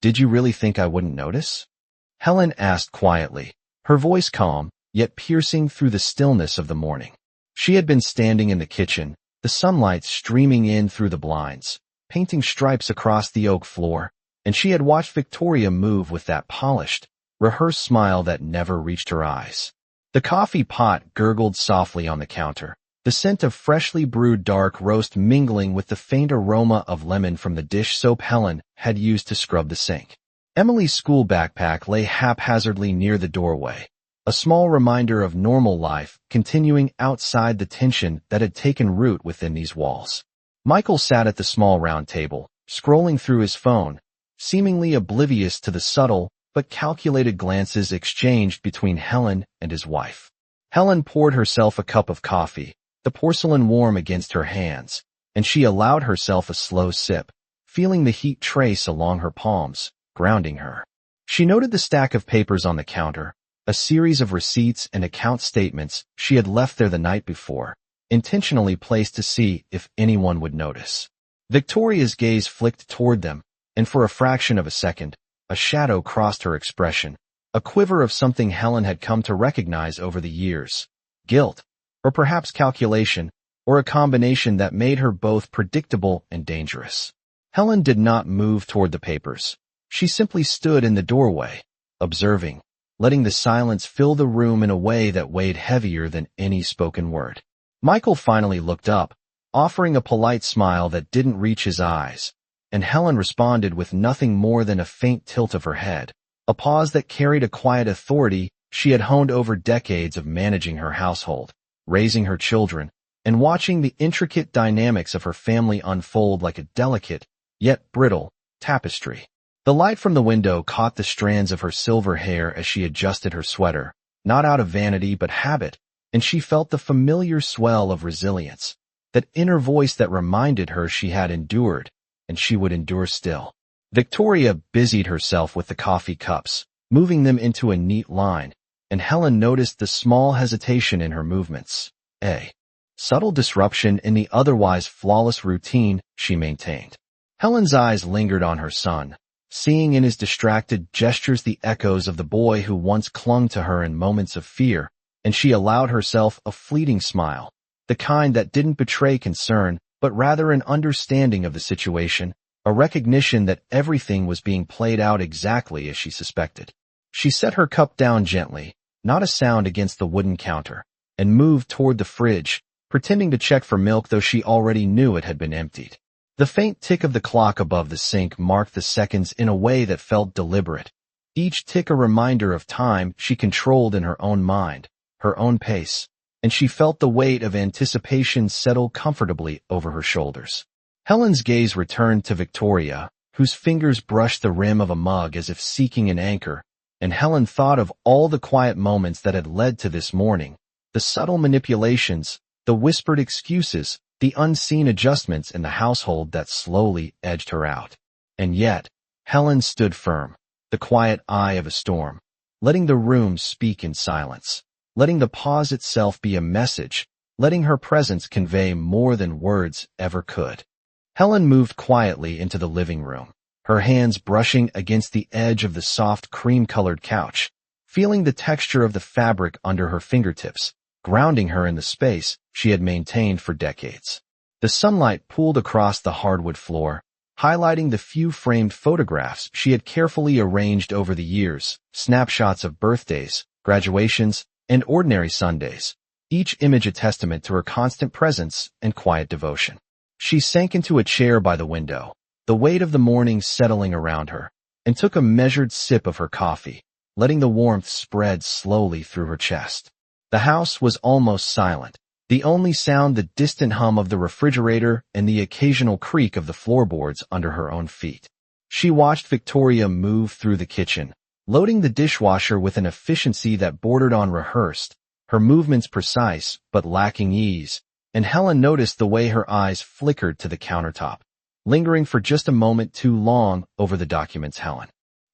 Did you really think I wouldn't notice? Helen asked quietly, her voice calm, yet piercing through the stillness of the morning. She had been standing in the kitchen, the sunlight streaming in through the blinds, painting stripes across the oak floor, and she had watched Victoria move with that polished, rehearsed smile that never reached her eyes. The coffee pot gurgled softly on the counter, the scent of freshly brewed dark roast mingling with the faint aroma of lemon from the dish soap Helen had used to scrub the sink. Emily's school backpack lay haphazardly near the doorway, a small reminder of normal life continuing outside the tension that had taken root within these walls. Michael sat at the small round table, scrolling through his phone, seemingly oblivious to the subtle but calculated glances exchanged between Helen and his wife. Helen poured herself a cup of coffee, the porcelain warm against her hands, and she allowed herself a slow sip, feeling the heat trace along her palms, grounding her. She noted the stack of papers on the counter, a series of receipts and account statements she had left there the night before, intentionally placed to see if anyone would notice. Victoria's gaze flicked toward them, and for a fraction of a second, a shadow crossed her expression, a quiver of something Helen had come to recognize over the years. Guilt, or perhaps calculation, or a combination that made her both predictable and dangerous. Helen did not move toward the papers. She simply stood in the doorway, observing, letting the silence fill the room in a way that weighed heavier than any spoken word. Michael finally looked up, offering a polite smile that didn't reach his eyes, and Helen responded with nothing more than a faint tilt of her head, a pause that carried a quiet authority she had honed over decades of managing her household, raising her children, and watching the intricate dynamics of her family unfold like a delicate, yet brittle, tapestry. The light from the window caught the strands of her silver hair as she adjusted her sweater, not out of vanity but habit, and she felt the familiar swell of resilience, that inner voice that reminded her she had endured, and she would endure still. Victoria busied herself with the coffee cups, moving them into a neat line, and Helen noticed the small hesitation in her movements, a subtle disruption in the otherwise flawless routine she maintained. Helen's eyes lingered on her son, seeing in his distracted gestures the echoes of the boy who once clung to her in moments of fear, and she allowed herself a fleeting smile, the kind that didn't betray concern, but rather an understanding of the situation, a recognition that everything was being played out exactly as she suspected. She set her cup down gently, not a sound against the wooden counter, and moved toward the fridge, pretending to check for milk though she already knew it had been emptied. The faint tick of the clock above the sink marked the seconds in a way that felt deliberate, each tick a reminder of time she controlled in her own mind, her own pace, and she felt the weight of anticipation settle comfortably over her shoulders. Helen's gaze returned to Victoria, whose fingers brushed the rim of a mug as if seeking an anchor, and Helen thought of all the quiet moments that had led to this morning, the subtle manipulations, the whispered excuses, the unseen adjustments in the household that slowly edged her out. And yet, Helen stood firm, the quiet eye of a storm, letting the room speak in silence, letting the pause itself be a message, letting her presence convey more than words ever could. Helen moved quietly into the living room, her hands brushing against the edge of the soft cream-colored couch, feeling the texture of the fabric under her fingertips, grounding her in the space she had maintained for decades. The sunlight pooled across the hardwood floor, highlighting the few framed photographs she had carefully arranged over the years, snapshots of birthdays, graduations, and ordinary Sundays, each image a testament to her constant presence and quiet devotion. She sank into a chair by the window, the weight of the morning settling around her, and took a measured sip of her coffee, letting the warmth spread slowly through her chest. The house was almost silent, the only sound the distant hum of the refrigerator and the occasional creak of the floorboards under her own feet. She watched Victoria move through the kitchen, loading the dishwasher with an efficiency that bordered on rehearsed, her movements precise but lacking ease, and Helen noticed the way her eyes flickered to the countertop, lingering for just a moment too long over the documents Helen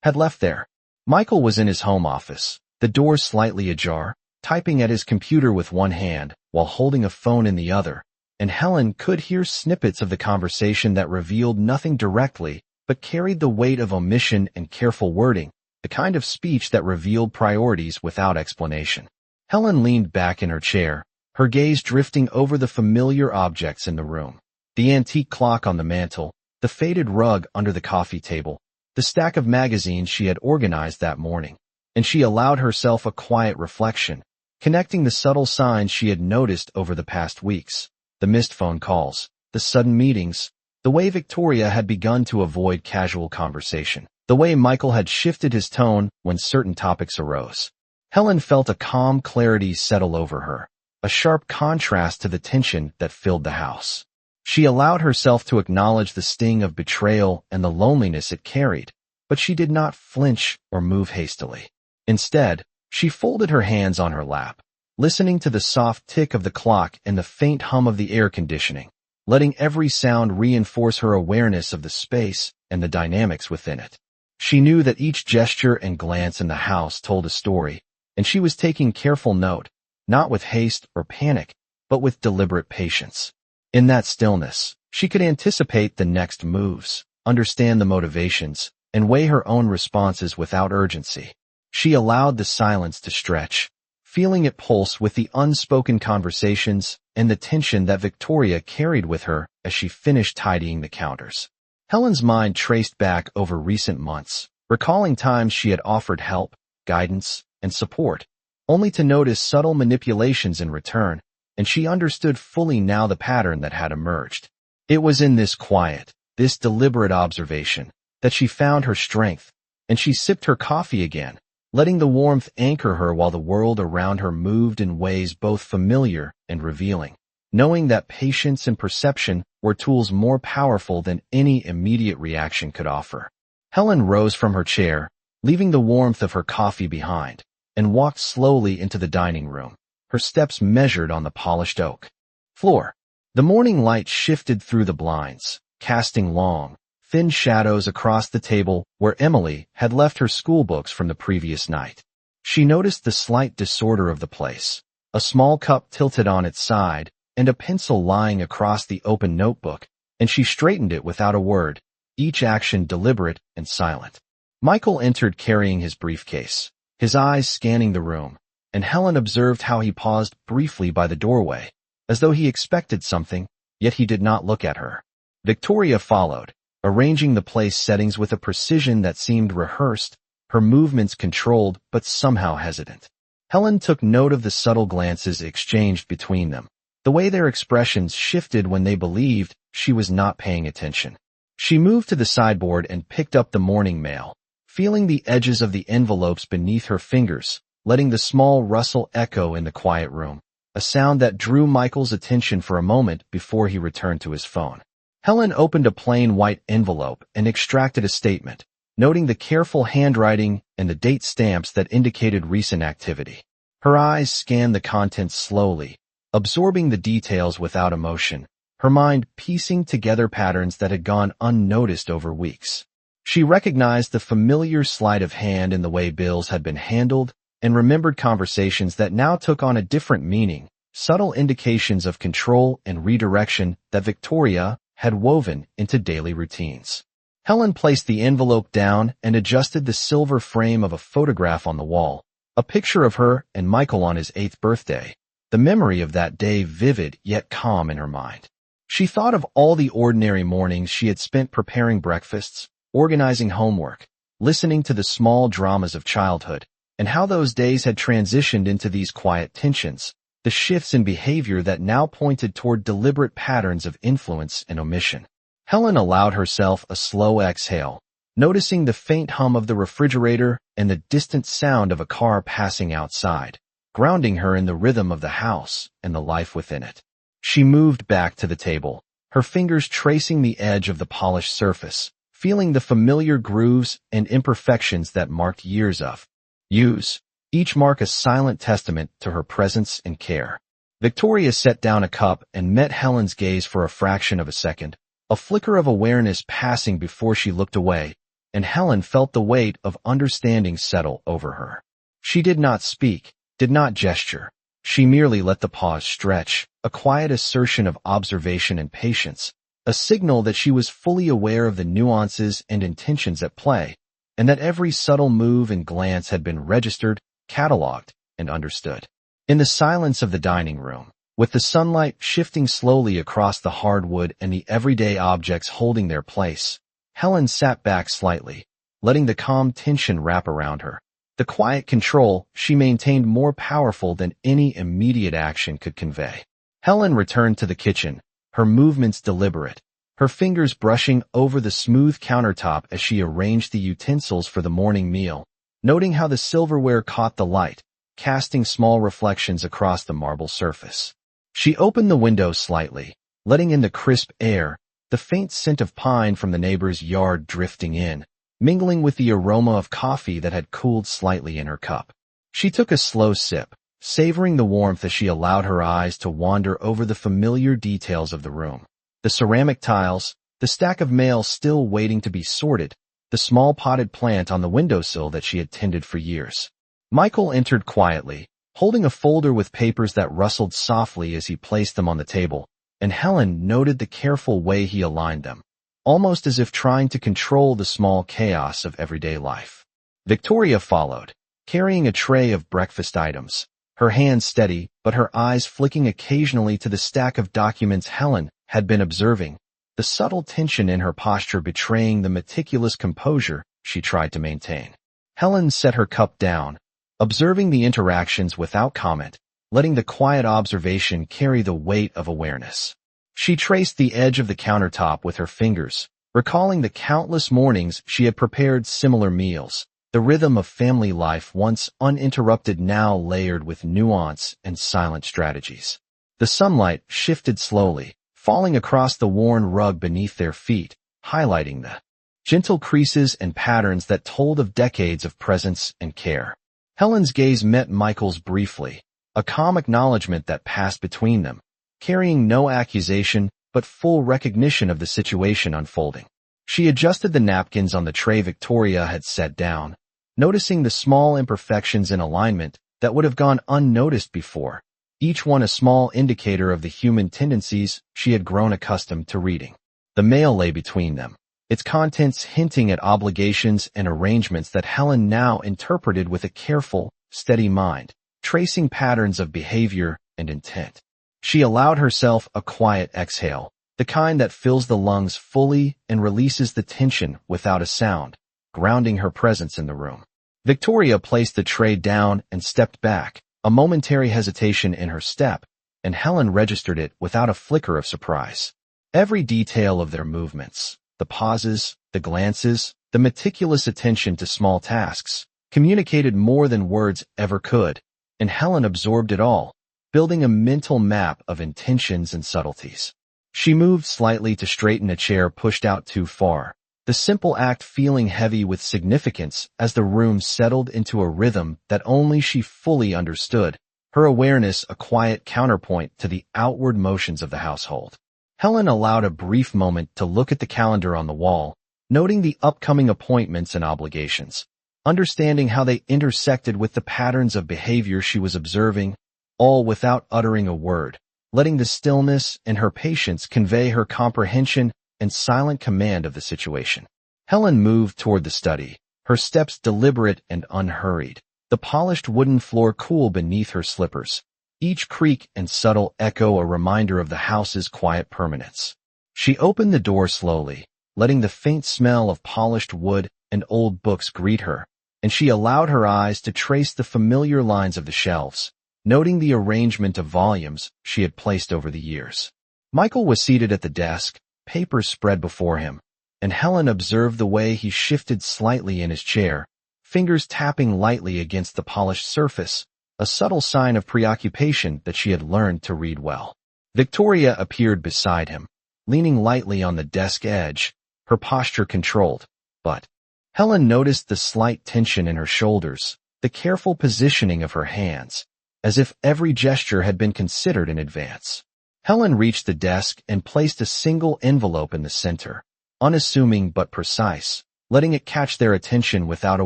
had left there. Michael was in his home office, the door slightly ajar, typing at his computer with one hand while holding a phone in the other, and Helen could hear snippets of the conversation that revealed nothing directly but carried the weight of omission and careful wording, the kind of speech that revealed priorities without explanation. Helen leaned back in her chair, her gaze drifting over the familiar objects in the room. The antique clock on the mantel, the faded rug under the coffee table, the stack of magazines she had organized that morning. And she allowed herself a quiet reflection, connecting the subtle signs she had noticed over the past weeks. The missed phone calls, the sudden meetings, the way Victoria had begun to avoid casual conversation, the way Michael had shifted his tone when certain topics arose. Helen felt a calm clarity settle over her, a sharp contrast to the tension that filled the house. She allowed herself to acknowledge the sting of betrayal and the loneliness it carried, but she did not flinch or move hastily. Instead, she folded her hands on her lap, listening to the soft tick of the clock and the faint hum of the air conditioning, letting every sound reinforce her awareness of the space and the dynamics within it. She knew that each gesture and glance in the house told a story, and she was taking careful note, not with haste or panic, but with deliberate patience. In that stillness, she could anticipate the next moves, understand the motivations, and weigh her own responses without urgency. She allowed the silence to stretch, feeling it pulse with the unspoken conversations and the tension that Victoria carried with her as she finished tidying the counters. Helen's mind traced back over recent months, recalling times she had offered help, guidance, and support, only to notice subtle manipulations in return, and she understood fully now the pattern that had emerged. It was in this quiet, this deliberate observation, that she found her strength, and she sipped her coffee again, letting the warmth anchor her while the world around her moved in ways both familiar and revealing, knowing that patience and perception were tools more powerful than any immediate reaction could offer. Helen rose from her chair, leaving the warmth of her coffee behind, and walked slowly into the dining room, her steps measured on the polished oak floor. The morning light shifted through the blinds, casting long, thin shadows across the table where Emily had left her school books from the previous night. She noticed the slight disorder of the place, a small cup tilted on its side, and a pencil lying across the open notebook, and she straightened it without a word, each action deliberate and silent. Michael entered carrying his briefcase, his eyes scanning the room, and Helen observed how he paused briefly by the doorway, as though he expected something, yet he did not look at her. Victoria followed, arranging the place settings with a precision that seemed rehearsed, her movements controlled but somehow hesitant. Helen took note of the subtle glances exchanged between them, the way their expressions shifted when they believed she was not paying attention. She moved to the sideboard and picked up the morning mail, feeling the edges of the envelopes beneath her fingers, letting the small rustle echo in the quiet room, a sound that drew Michael's attention for a moment before he returned to his phone. Helen opened a plain white envelope and extracted a statement, noting the careful handwriting and the date stamps that indicated recent activity. Her eyes scanned the contents slowly, absorbing the details without emotion, her mind piecing together patterns that had gone unnoticed over weeks. She recognized the familiar sleight of hand in the way bills had been handled and remembered conversations that now took on a different meaning, subtle indications of control and redirection that Victoria had woven into daily routines. Helen placed the envelope down and adjusted the silver frame of a photograph on the wall, a picture of her and Michael on his 8th birthday, the memory of that day vivid yet calm in her mind. She thought of all the ordinary mornings she had spent preparing breakfasts, organizing homework, listening to the small dramas of childhood, and how those days had transitioned into these quiet tensions, the shifts in behavior that now pointed toward deliberate patterns of influence and omission. Helen allowed herself a slow exhale, noticing the faint hum of the refrigerator and the distant sound of a car passing outside, grounding her in the rhythm of the house and the life within it. She moved back to the table, her fingers tracing the edge of the polished surface, feeling the familiar grooves and imperfections that marked years of use, each mark a silent testament to her presence and care. Victoria set down a cup and met Helen's gaze for a fraction of a second, a flicker of awareness passing before she looked away, and Helen felt the weight of understanding settle over her. She did not speak, did not gesture. She merely let the pause stretch, a quiet assertion of observation and patience, a signal that she was fully aware of the nuances and intentions at play, and that every subtle move and glance had been registered, cataloged, and understood. In the silence of the dining room, with the sunlight shifting slowly across the hardwood and the everyday objects holding their place, Helen sat back slightly, letting the calm tension wrap around her. The quiet control she maintained more powerful than any immediate action could convey. Helen returned to the kitchen, her movements deliberate, her fingers brushing over the smooth countertop as she arranged the utensils for the morning meal, noting how the silverware caught the light, casting small reflections across the marble surface. She opened the window slightly, letting in the crisp air, the faint scent of pine from the neighbor's yard drifting in, mingling with the aroma of coffee that had cooled slightly in her cup. She took a slow sip, savoring the warmth as she allowed her eyes to wander over the familiar details of the room. The ceramic tiles, the stack of mail still waiting to be sorted, the small potted plant on the windowsill that she had tended for years. Michael entered quietly, holding a folder with papers that rustled softly as he placed them on the table, and Helen noted the careful way he aligned them, almost as if trying to control the small chaos of everyday life. Victoria followed, carrying a tray of breakfast items, her hands steady but her eyes flicking occasionally to the stack of documents Helen had been observing, the subtle tension in her posture betraying the meticulous composure she tried to maintain. Helen set her cup down, observing the interactions without comment, letting the quiet observation carry the weight of awareness. She traced the edge of the countertop with her fingers, recalling the countless mornings she had prepared similar meals, the rhythm of family life once uninterrupted now layered with nuance and silent strategies. The sunlight shifted slowly, falling across the worn rug beneath their feet, highlighting the gentle creases and patterns that told of decades of presence and care. Helen's gaze met Michael's briefly, a calm acknowledgement that passed between them, carrying no accusation but full recognition of the situation unfolding. She adjusted the napkins on the tray Victoria had set down, noticing the small imperfections in alignment that would have gone unnoticed before, each one a small indicator of the human tendencies she had grown accustomed to reading. The mail lay between them, its contents hinting at obligations and arrangements that Helen now interpreted with a careful, steady mind, tracing patterns of behavior and intent. She allowed herself a quiet exhale, the kind that fills the lungs fully and releases the tension without a sound, grounding her presence in the room. Victoria placed the tray down and stepped back, a momentary hesitation in her step, and Helen registered it without a flicker of surprise. Every detail of their movements, the pauses, the glances, the meticulous attention to small tasks, communicated more than words ever could, and Helen absorbed it all, building a mental map of intentions and subtleties. She moved slightly to straighten a chair pushed out too far, the simple act feeling heavy with significance as the room settled into a rhythm that only she fully understood, her awareness a quiet counterpoint to the outward motions of the household. Helen allowed a brief moment to look at the calendar on the wall, noting the upcoming appointments and obligations, understanding how they intersected with the patterns of behavior she was observing, all without uttering a word, letting the stillness and her patience convey her comprehension and silent command of the situation. Helen moved toward the study, her steps deliberate and unhurried, the polished wooden floor cool beneath her slippers, each creak and subtle echo a reminder of the house's quiet permanence. She opened the door slowly, letting the faint smell of polished wood and old books greet her, and she allowed her eyes to trace the familiar lines of the shelves, noting the arrangement of volumes she had placed over the years. Michael was seated at the desk, papers spread before him, and Helen observed the way he shifted slightly in his chair, fingers tapping lightly against the polished surface, a subtle sign of preoccupation that she had learned to read well. Victoria appeared beside him, leaning lightly on the desk edge, her posture controlled, but Helen noticed the slight tension in her shoulders, the careful positioning of her hands, as if every gesture had been considered in advance. Helen reached the desk and placed a single envelope in the center, unassuming but precise, letting it catch their attention without a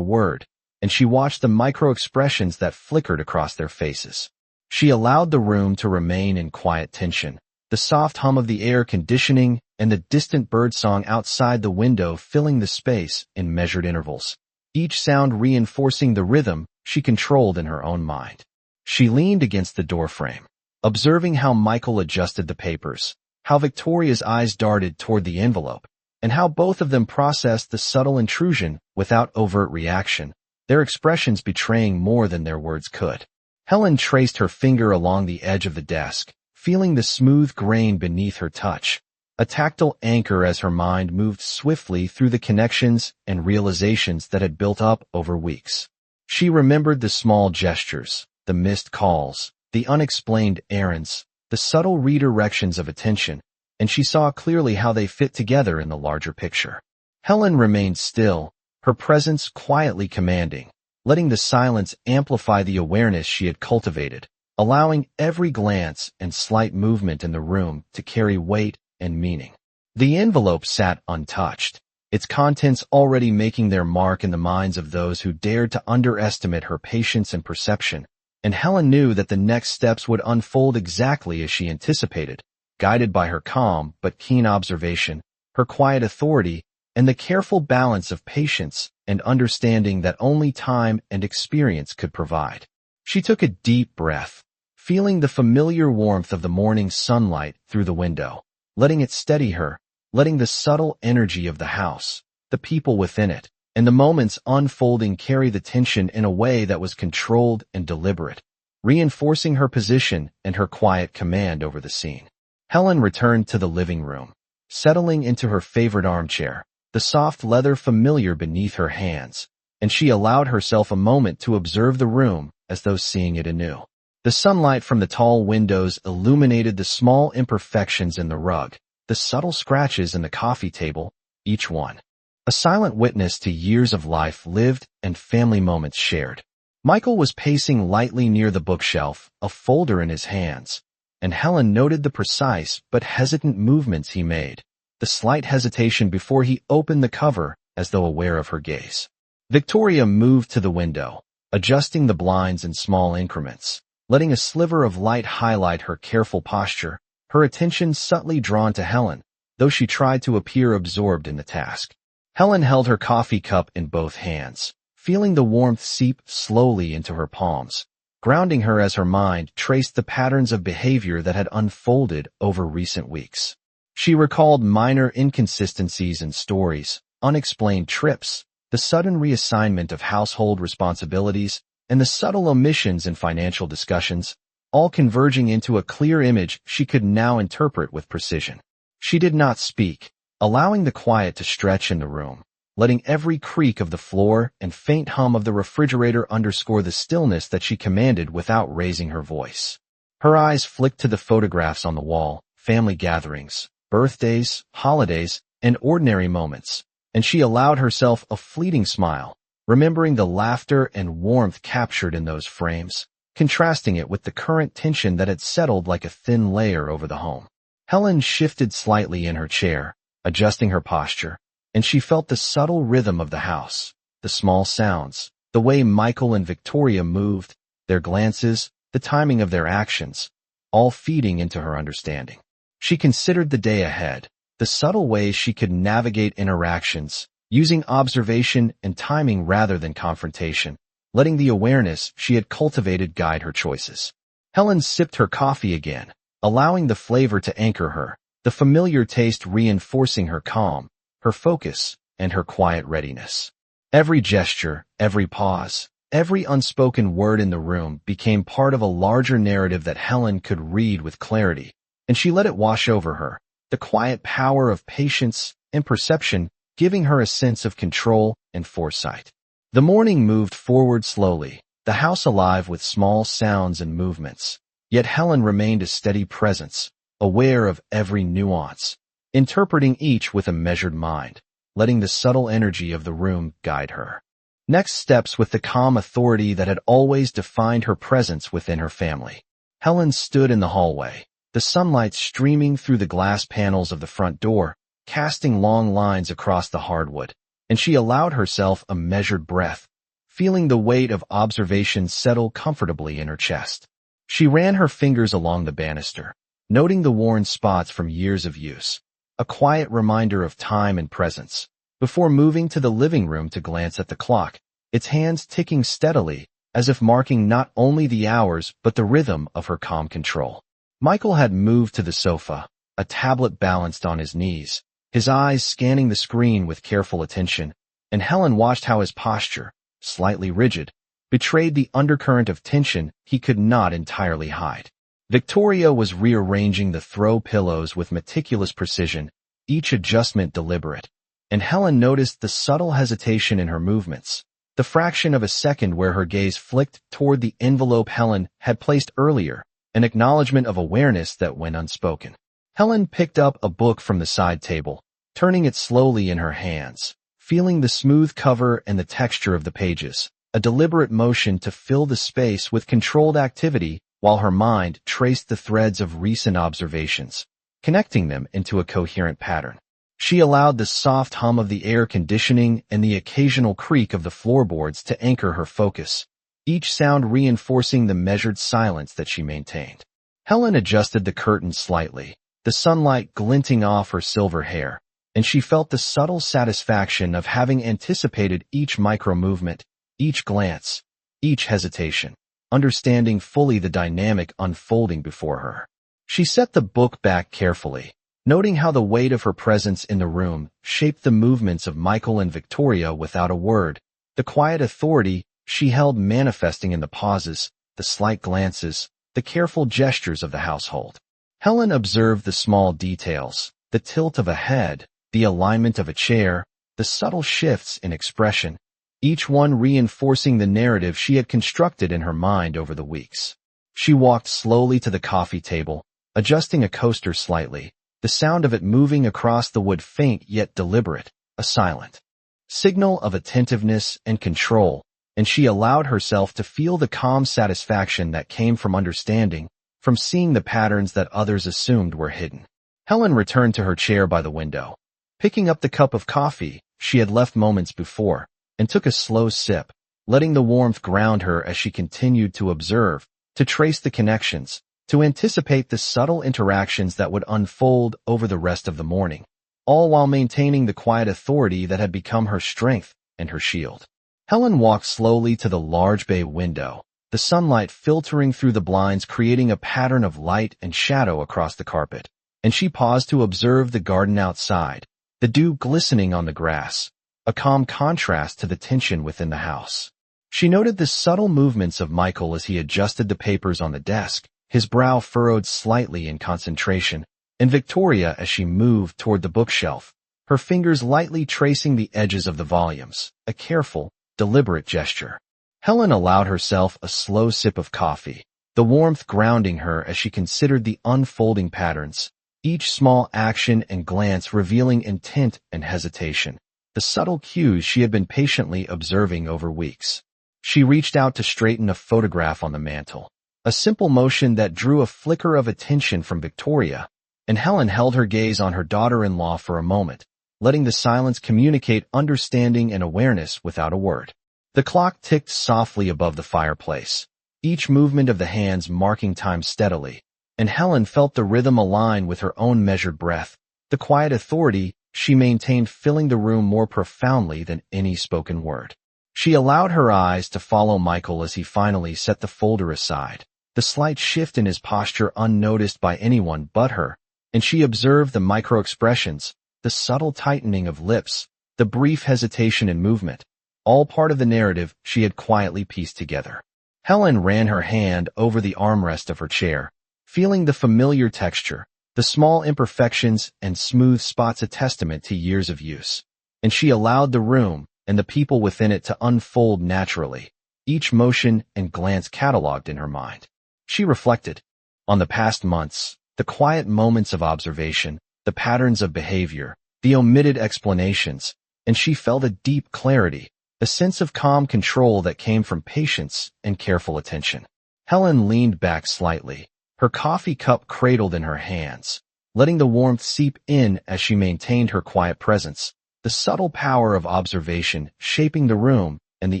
word, and she watched the micro-expressions that flickered across their faces. She allowed the room to remain in quiet tension, the soft hum of the air conditioning and the distant birdsong outside the window filling the space in measured intervals, each sound reinforcing the rhythm she controlled in her own mind. She leaned against the doorframe, observing how Michael adjusted the papers, how Victoria's eyes darted toward the envelope, and how both of them processed the subtle intrusion without overt reaction, their expressions betraying more than their words could. Helen traced her finger along the edge of the desk, feeling the smooth grain beneath her touch, a tactile anchor as her mind moved swiftly through the connections and realizations that had built up over weeks. She remembered the small gestures, the missed calls, the unexplained errands, the subtle redirections of attention, and she saw clearly how they fit together in the larger picture. Helen remained still, her presence quietly commanding, letting the silence amplify the awareness she had cultivated, allowing every glance and slight movement in the room to carry weight and meaning. The envelope sat untouched, its contents already making their mark in the minds of those who dared to underestimate her patience and perception, and Helen knew that the next steps would unfold exactly as she anticipated, guided by her calm but keen observation, her quiet authority, and the careful balance of patience and understanding that only time and experience could provide. She took a deep breath, feeling the familiar warmth of the morning sunlight through the window, letting it steady her, letting the subtle energy of the house, the people within it, and the moments unfolding carry the tension in a way that was controlled and deliberate, reinforcing her position and her quiet command over the scene. Helen returned to the living room, settling into her favorite armchair, the soft leather familiar beneath her hands, and she allowed herself a moment to observe the room as though seeing it anew. The sunlight from the tall windows illuminated the small imperfections in the rug, the subtle scratches in the coffee table, each one a silent witness to years of life lived and family moments shared. Michael was pacing lightly near the bookshelf, a folder in his hands, and Helen noted the precise but hesitant movements he made, the slight hesitation before he opened the cover as though aware of her gaze. Victoria moved to the window, adjusting the blinds in small increments, letting a sliver of light highlight her careful posture, her attention subtly drawn to Helen, though she tried to appear absorbed in the task. Helen held her coffee cup in both hands, feeling the warmth seep slowly into her palms, grounding her as her mind traced the patterns of behavior that had unfolded over recent weeks. She recalled minor inconsistencies in stories, unexplained trips, the sudden reassignment of household responsibilities, and the subtle omissions in financial discussions, all converging into a clear image she could now interpret with precision. She did not speak, allowing the quiet to stretch in the room, letting every creak of the floor and faint hum of the refrigerator underscore the stillness that she commanded without raising her voice. Her eyes flicked to the photographs on the wall, family gatherings, birthdays, holidays, and ordinary moments, and she allowed herself a fleeting smile, remembering the laughter and warmth captured in those frames, contrasting it with the current tension that had settled like a thin layer over the home. Helen shifted slightly in her chair, adjusting her posture, and she felt the subtle rhythm of the house, the small sounds, the way Michael and Victoria moved, their glances, the timing of their actions, all feeding into her understanding. She considered the day ahead, the subtle ways she could navigate interactions, using observation and timing rather than confrontation, letting the awareness she had cultivated guide her choices. Helen sipped her coffee again, allowing the flavor to anchor her, the familiar taste reinforcing her calm, her focus, and her quiet readiness. Every gesture, every pause, every unspoken word in the room became part of a larger narrative that Helen could read with clarity, and she let it wash over her, the quiet power of patience and perception giving her a sense of control and foresight. The morning moved forward slowly, the house alive with small sounds and movements, yet Helen remained a steady presence, aware of every nuance, interpreting each with a measured mind, letting the subtle energy of the room guide her. Next steps with the calm authority that had always defined her presence within her family. Helen stood in the hallway, the sunlight streaming through the glass panels of the front door, casting long lines across the hardwood, and she allowed herself a measured breath, feeling the weight of observation settle comfortably in her chest. She ran her fingers along the banister, noting the worn spots from years of use, a quiet reminder of time and presence. Before moving to the living room to glance at the clock, its hands ticking steadily, as if marking not only the hours but the rhythm of her calm control. Michael had moved to the sofa, a tablet balanced on his knees, his eyes scanning the screen with careful attention, and Helen watched how his posture, slightly rigid, betrayed the undercurrent of tension he could not entirely hide. Victoria was rearranging the throw pillows with meticulous precision, each adjustment deliberate, and Helen noticed the subtle hesitation in her movements, the fraction of a second where her gaze flicked toward the envelope Helen had placed earlier, an acknowledgement of awareness that went unspoken. Helen picked up a book from the side table, turning it slowly in her hands, feeling the smooth cover and the texture of the pages, a deliberate motion to fill the space with controlled activity while her mind traced the threads of recent observations, connecting them into a coherent pattern. She allowed the soft hum of the air conditioning and the occasional creak of the floorboards to anchor her focus, each sound reinforcing the measured silence that she maintained. Helen adjusted the curtains slightly, the sunlight glinting off her silver hair, and she felt the subtle satisfaction of having anticipated each micro-movement, each glance, each hesitation, understanding fully the dynamic unfolding before her. She set the book back carefully, noting how the weight of her presence in the room shaped the movements of Michael and Victoria without a word, the quiet authority she held manifesting in the pauses, the slight glances, the careful gestures of the household. Helen observed the small details, the tilt of a head, the alignment of a chair, the subtle shifts in expression, each one reinforcing the narrative she had constructed in her mind over the weeks. She walked slowly to the coffee table, adjusting a coaster slightly, the sound of it moving across the wood faint yet deliberate, a silent signal of attentiveness and control, and she allowed herself to feel the calm satisfaction that came from understanding, from seeing the patterns that others assumed were hidden. Helen returned to her chair by the window, picking up the cup of coffee she had left moments before, and took a slow sip, letting the warmth ground her as she continued to observe, to trace the connections, to anticipate the subtle interactions that would unfold over the rest of the morning, all while maintaining the quiet authority that had become her strength and her shield. Helen walked slowly to the large bay window, the sunlight filtering through the blinds creating a pattern of light and shadow across the carpet, and she paused to observe the garden outside, the dew glistening on the grass, a calm contrast to the tension within the house. She noted the subtle movements of Michael as he adjusted the papers on the desk, his brow furrowed slightly in concentration, and Victoria as she moved toward the bookshelf, her fingers lightly tracing the edges of the volumes, a careful, deliberate gesture. Helen allowed herself a slow sip of coffee, the warmth grounding her as she considered the unfolding patterns, each small action and glance revealing intent and hesitation, the subtle cues she had been patiently observing over weeks. She reached out to straighten a photograph on the mantel, a simple motion that drew a flicker of attention from Victoria, and Helen held her gaze on her daughter-in-law for a moment, letting the silence communicate understanding and awareness without a word. The clock ticked softly above the fireplace, each movement of the hands marking time steadily, and Helen felt the rhythm align with her own measured breath, the quiet authority she maintained filling the room more profoundly than any spoken word. She allowed her eyes to follow Michael as he finally set the folder aside, the slight shift in his posture unnoticed by anyone but her, and she observed the micro-expressions, the subtle tightening of lips, the brief hesitation in movement, all part of the narrative she had quietly pieced together. Helen ran her hand over the armrest of her chair, feeling the familiar texture, the small imperfections and smooth spots a testament to years of use, and she allowed the room and the people within it to unfold naturally, each motion and glance catalogued in her mind. She reflected on the past months, the quiet moments of observation, the patterns of behavior, the omitted explanations, and she felt a deep clarity, a sense of calm control that came from patience and careful attention. Helen leaned back slightly, her coffee cup cradled in her hands, letting the warmth seep in as she maintained her quiet presence, the subtle power of observation shaping the room and the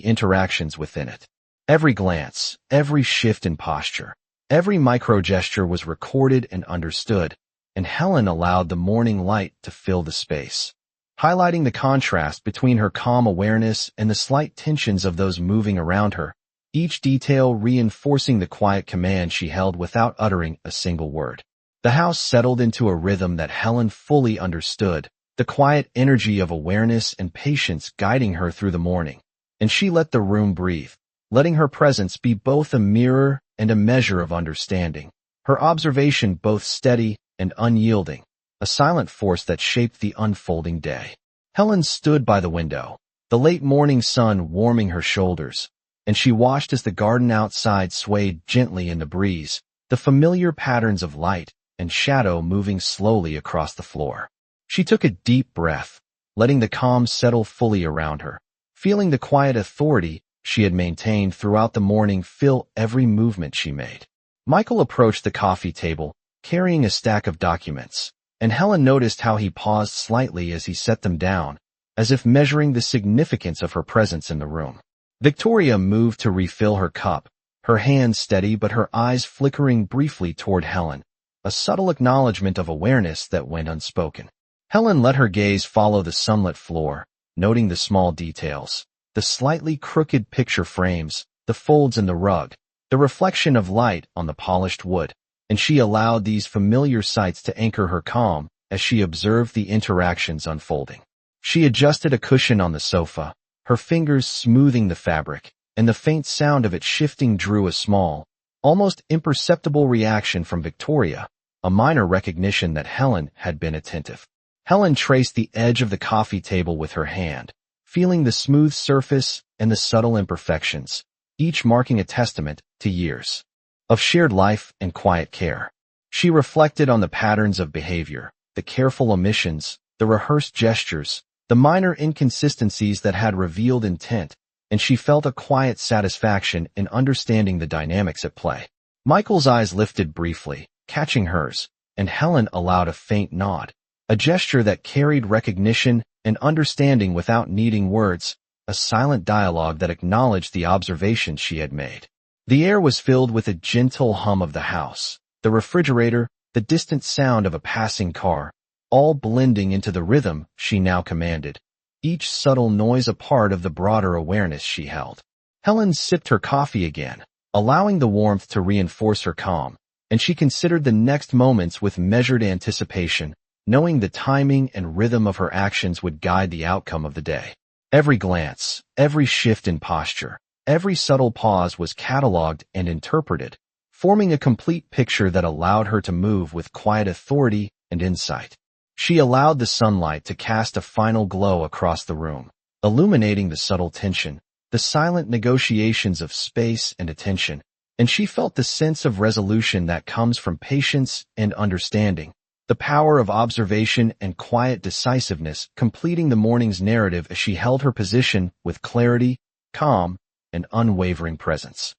interactions within it. Every glance, every shift in posture, every micro-gesture was recorded and understood, and Helen allowed the morning light to fill the space, highlighting the contrast between her calm awareness and the slight tensions of those moving around her, each detail reinforcing the quiet command she held without uttering a single word. The house settled into a rhythm that Helen fully understood, the quiet energy of awareness and patience guiding her through the morning, and she let the room breathe, letting her presence be both a mirror and a measure of understanding, her observation both steady and unyielding, a silent force that shaped the unfolding day. Helen stood by the window, the late morning sun warming her shoulders, and she watched as the garden outside swayed gently in the breeze, the familiar patterns of light and shadow moving slowly across the floor. She took a deep breath, letting the calm settle fully around her, feeling the quiet authority she had maintained throughout the morning fill every movement she made. Michael approached the coffee table, carrying a stack of documents, and Helen noticed how he paused slightly as he set them down, as if measuring the significance of her presence in the room. Victoria moved to refill her cup, her hand steady but her eyes flickering briefly toward Helen, a subtle acknowledgement of awareness that went unspoken. Helen let her gaze follow the sunlit floor, noting the small details, the slightly crooked picture frames, the folds in the rug, the reflection of light on the polished wood, and she allowed these familiar sights to anchor her calm as she observed the interactions unfolding. She adjusted a cushion on the sofa, her fingers smoothing the fabric, and the faint sound of it shifting drew a small, almost imperceptible reaction from Victoria, a minor recognition that Helen had been attentive. Helen traced the edge of the coffee table with her hand, feeling the smooth surface and the subtle imperfections, each marking a testament to years of shared life and quiet care. She reflected on the patterns of behavior, the careful omissions, the rehearsed gestures, the minor inconsistencies that had revealed intent, and she felt a quiet satisfaction in understanding the dynamics at play. Michael's eyes lifted briefly, catching hers, and Helen allowed a faint nod, a gesture that carried recognition and understanding without needing words, a silent dialogue that acknowledged the observations she had made. The air was filled with a gentle hum of the house, the refrigerator, the distant sound of a passing car, all blending into the rhythm she now commanded, each subtle noise a part of the broader awareness she held. Helen sipped her coffee again, allowing the warmth to reinforce her calm, and she considered the next moments with measured anticipation, knowing the timing and rhythm of her actions would guide the outcome of the day. Every glance, every shift in posture, every subtle pause was catalogued and interpreted, forming a complete picture that allowed her to move with quiet authority and insight. She allowed the sunlight to cast a final glow across the room, illuminating the subtle tension, the silent negotiations of space and attention, and she felt the sense of resolution that comes from patience and understanding, the power of observation and quiet decisiveness completing the morning's narrative as she held her position with clarity, calm, and unwavering presence.